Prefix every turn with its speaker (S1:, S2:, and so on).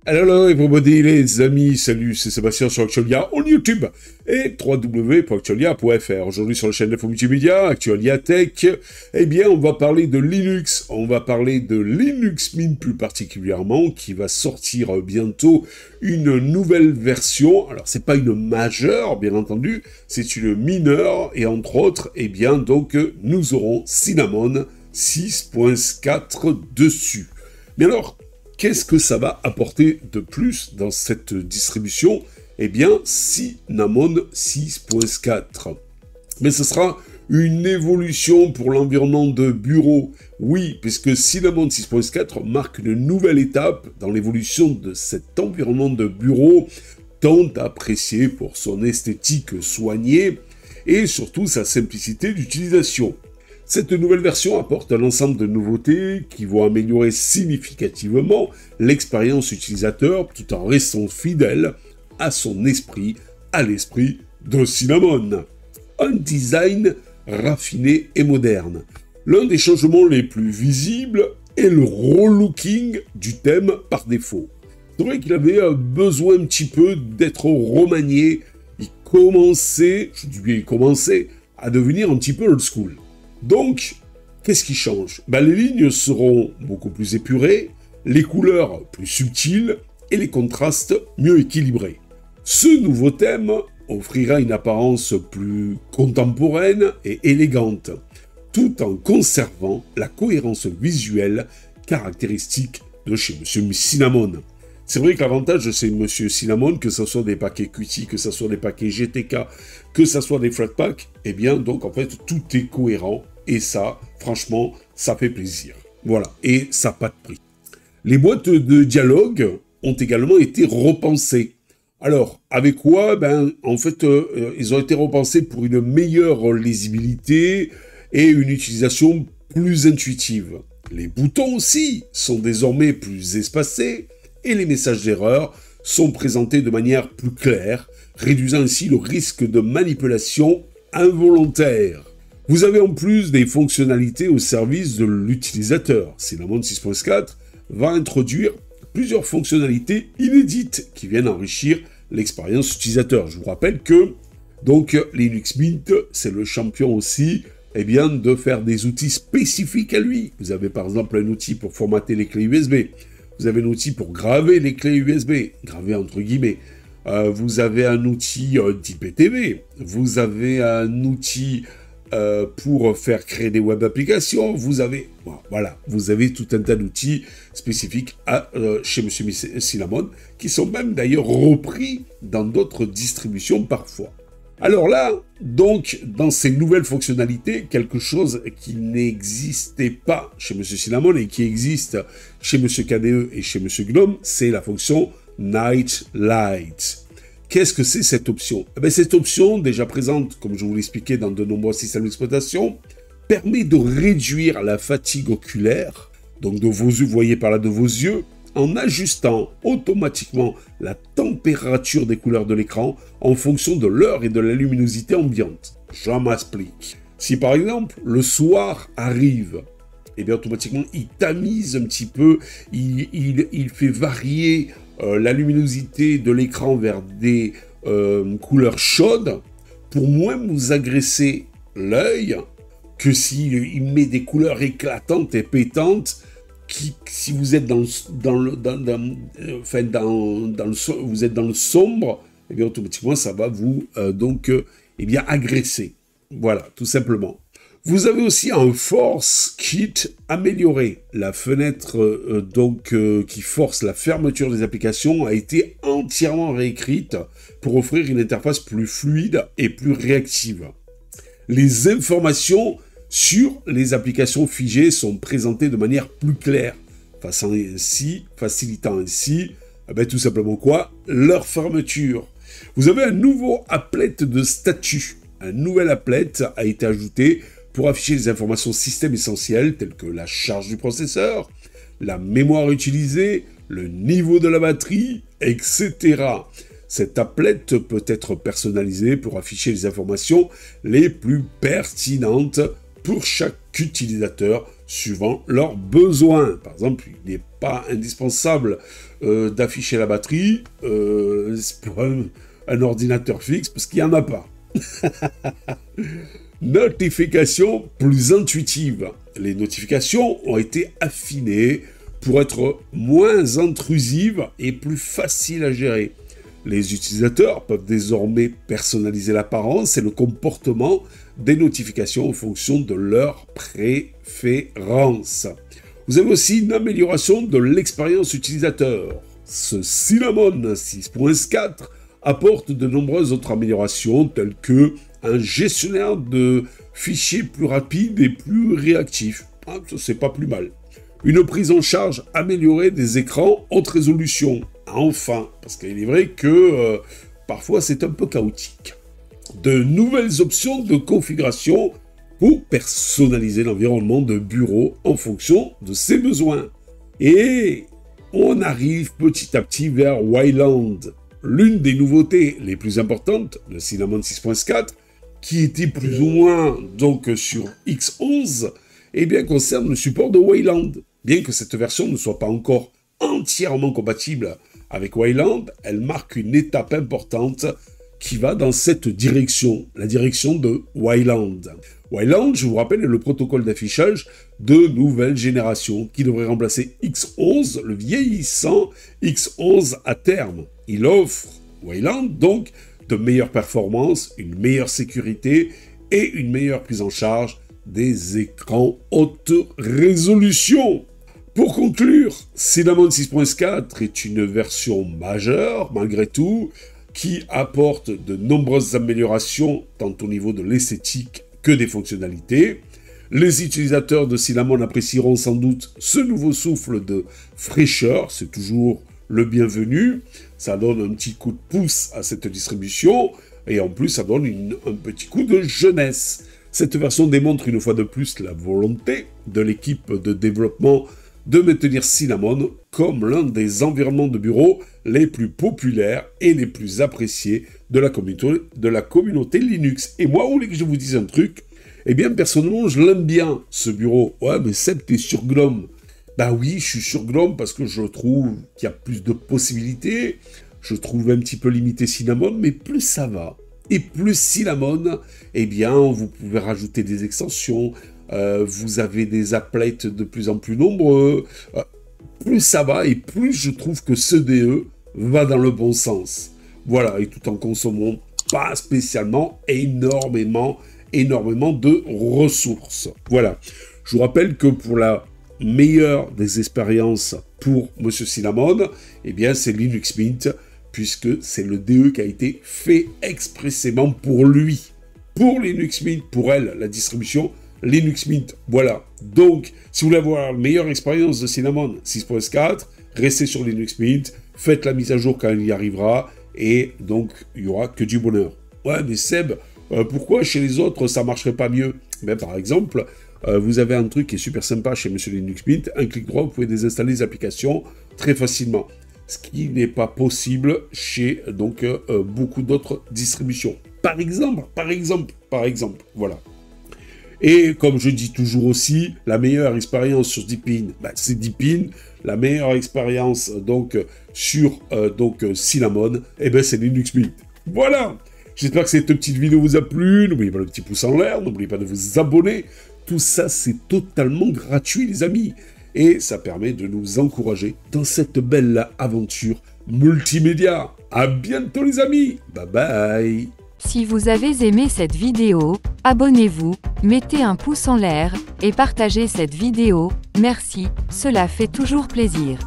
S1: Hello everybody les amis, salut, c'est Sébastien sur Actualia on YouTube et www.actualia.fr. Aujourd'hui sur la chaîne d'Info Multimédia, Actualia Tech, eh bien on va parler de Linux, on va parler de Linux Mint plus particulièrement, qui va sortir bientôt une nouvelle version. Alors c'est pas une majeure bien entendu, c'est une mineure et entre autres, eh bien donc nous aurons Cinnamon 6.4 dessus. Mais alors, qu'est-ce que ça va apporter de plus dans cette distribution? Eh bien, Cinnamon 6.4. Mais ce sera une évolution pour l'environnement de bureau. Oui, puisque Cinnamon 6.4 marque une nouvelle étape dans l'évolution de cet environnement de bureau, tant apprécié pour son esthétique soignée et surtout sa simplicité d'utilisation. Cette nouvelle version apporte un ensemble de nouveautés qui vont améliorer significativement l'expérience utilisateur tout en restant fidèle à son esprit, à l'esprit de Cinnamon. Un design raffiné et moderne. L'un des changements les plus visibles est le relooking du thème par défaut. C'est vrai qu'il avait besoin un petit peu d'être remanié. Il commençait, je dis bien il commençait, à devenir un petit peu old school. Donc, qu'est-ce qui change? Les lignes seront beaucoup plus épurées, les couleurs plus subtiles et les contrastes mieux équilibrés. Ce nouveau thème offrira une apparence plus contemporaine et élégante, tout en conservant la cohérence visuelle caractéristique de chez Monsieur Cinnamon. C'est vrai que l'avantage de ces Monsieur Cinnamon, que ce soit des paquets Qt, que ce soit des paquets GTK, que ce soit des Flatpak, eh bien, donc, en fait, tout est cohérent. Et ça, franchement, ça fait plaisir. Voilà. Et ça n'a pas de prix. Les boîtes de dialogue ont également été repensées. Alors, avec quoi? En fait, ils ont été repensés pour une meilleure lisibilité et une utilisation plus intuitive. Les boutons aussi sont désormais plus espacés, et les messages d'erreur sont présentés de manière plus claire, réduisant ainsi le risque de manipulation involontaire. Vous avez en plus des fonctionnalités au service de l'utilisateur. Cinnamon 6.4 va introduire plusieurs fonctionnalités inédites qui viennent enrichir l'expérience utilisateur. Je vous rappelle que donc Linux Mint, c'est le champion aussi de faire des outils spécifiques à lui. Vous avez par exemple un outil pour formater les clés USB. Vous avez un outil pour graver les clés USB, graver entre guillemets. Vous avez un outil d'IPTV. Vous avez un outil pour faire créer des web applications. Vous avez, voilà, vous avez tout un tas d'outils spécifiques chez Monsieur Cinnamon, qui sont même d'ailleurs repris dans d'autres distributions parfois. Alors là, donc, dans ces nouvelles fonctionnalités, quelque chose qui n'existait pas chez Monsieur Cinnamon et qui existe chez Monsieur KDE et chez Monsieur GNOME, c'est la fonction Night Light. Qu'est-ce que c'est cette option? Cette option, déjà présente, comme je vous l'expliquais dans de nombreux systèmes d'exploitation, permet de réduire la fatigue oculaire, donc de vos yeux, vous voyez par là de vos yeux, en ajustant automatiquement la température des couleurs de l'écran en fonction de l'heure et de la luminosité ambiante. Je m'explique. Si par exemple, le soir arrive, automatiquement, il tamise un petit peu, il fait varier la luminosité de l'écran vers des couleurs chaudes pour moins vous agresser l'œil que s'il met des couleurs éclatantes et pétantes si vous êtes vous êtes dans le sombre, automatiquement ça va vous agresser. Voilà, tout simplement. Vous avez aussi un Force Kit amélioré. La fenêtre qui force la fermeture des applications a été entièrement réécrite pour offrir une interface plus fluide et plus réactive. Les informations sur les applications figées sont présentées de manière plus claire, facilitant ainsi tout simplement quoi? Leur fermeture. Vous avez un nouveau applet de statut. Un nouvel applet a été ajouté pour afficher les informations système essentielles telles que la charge du processeur, la mémoire utilisée, le niveau de la batterie, etc. Cet applet peut être personnalisé pour afficher les informations les plus pertinentes pour chaque utilisateur suivant leurs besoins. Par exemple, il n'est pas indispensable d'afficher la batterie pour un ordinateur fixe, parce qu'il n'y en a pas. Notifications plus intuitives. Les notifications ont été affinées pour être moins intrusives et plus faciles à gérer. Les utilisateurs peuvent désormais personnaliser l'apparence et le comportement des notifications en fonction de leurs préférences. Vous avez aussi une amélioration de l'expérience utilisateur. Ce Cinnamon 6.4 apporte de nombreuses autres améliorations telles que un gestionnaire de fichiers plus rapide et plus réactif. Ah, ça, c'est pas plus mal. Une prise en charge améliorée des écrans haute résolution. Enfin, parce qu'il est vrai que parfois c'est un peu chaotique. De nouvelles options de configuration pour personnaliser l'environnement de bureau en fonction de ses besoins. Et on arrive petit à petit vers Wayland. L'une des nouveautés les plus importantes de Cinnamon 6.4, qui était plus ou moins donc sur X11, eh bien concerne le support de Wayland. Bien que cette version ne soit pas encore entièrement compatible avec Wayland, elle marque une étape importante qui va dans cette direction, la direction de Wayland. Wayland, je vous rappelle, est le protocole d'affichage de nouvelle génération qui devrait remplacer X11, le vieillissant X11 à terme. Il offre, Wayland, donc, de meilleures performances, une meilleure sécurité et une meilleure prise en charge des écrans haute résolution. Pour conclure, Cinnamon 6.4 est une version majeure, malgré tout, qui apporte de nombreuses améliorations, tant au niveau de l'esthétique que des fonctionnalités. Les utilisateurs de Cinnamon apprécieront sans doute ce nouveau souffle de fraîcheur, c'est toujours le bienvenu. Ça donne un petit coup de pouce à cette distribution, et en plus ça donne un petit coup de jeunesse. Cette version démontre une fois de plus la volonté de l'équipe de développement de maintenir Cinnamon comme l'un des environnements de bureau les plus populaires et les plus appréciés de la communauté Linux. Et moi, vous voulez que je vous dise un truc? Eh bien, personnellement, je l'aime bien, ce bureau. Ouais, mais Seb, t'es sur GNOME. Bah oui, je suis sur GNOME parce que je trouve qu'il y a plus de possibilités. Je trouve un petit peu limité Cinnamon, mais plus ça va. Et plus Cinnamon, eh bien, vous pouvez rajouter des extensions, vous avez des applets de plus en plus nombreux. Plus ça va et plus je trouve que ce DE va dans le bon sens. Voilà, et tout en consommant pas spécialement énormément de ressources. Voilà. Je vous rappelle que pour la meilleure des expériences pour Monsieur Cinnamon, eh bien, c'est Linux Mint, puisque c'est le DE qui a été fait expressément pour lui. Pour Linux Mint, pour elle, la distribution Linux Mint. Voilà. Donc, si vous voulez avoir la meilleure expérience de Cinnamon 6.4, restez sur Linux Mint, faites la mise à jour quand il y arrivera, et donc, il n'y aura que du bonheur. Ouais, mais Seb, pourquoi chez les autres, ça ne marcherait pas mieux? Ben, par exemple, vous avez un truc qui est super sympa chez Monsieur Linux Mint, un clic droit, vous pouvez désinstaller les applications très facilement. Ce qui n'est pas possible chez donc beaucoup d'autres distributions. Par exemple, voilà. Et comme je dis toujours aussi, la meilleure expérience sur Deepin, c'est Deepin. La meilleure expérience donc sur Cinnamon, c'est Linux Mint. Voilà. J'espère que cette petite vidéo vous a plu. N'oubliez pas le petit pouce en l'air, n'oubliez pas de vous abonner. Tout ça, c'est totalement gratuit, les amis. Et ça permet de nous encourager dans cette belle aventure multimédia. À bientôt, les amis. Bye bye.
S2: Si vous avez aimé cette vidéo, abonnez-vous, mettez un pouce en l'air et partagez cette vidéo. Merci, cela fait toujours plaisir.